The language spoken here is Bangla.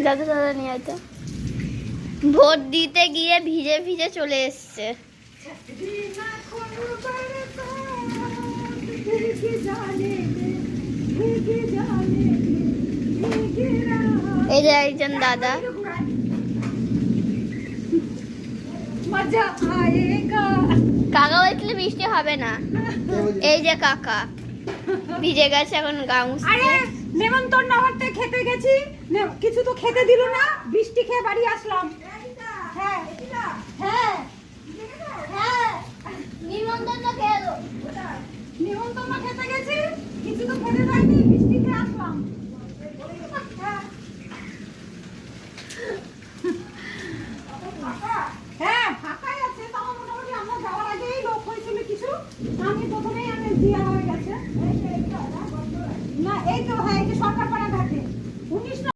দাদা দাদা নিয়ে আইতো ভোট দিতে গিয়ে ভিজে ভিজে চলে এসছে। এই যে একজন দাদা কাকা বলছিল বৃষ্টি হবে না, এই যে কাকা ভিজে গেছে এখন গা মুছছে। নেমন্তন্ন হতে খেতে গেছি, কিছু তো খেতে দিল না, বৃষ্টি খেয়ে বাড়ি আসলাম। হ্যাঁ হ্যাঁ হ্যাঁ নিমন্ত্রণ খেলো, নেমন্তন্ন খেতে গেছি, কিছু তো খেতে দেয়নি, বৃষ্টি খেয়ে আসলাম।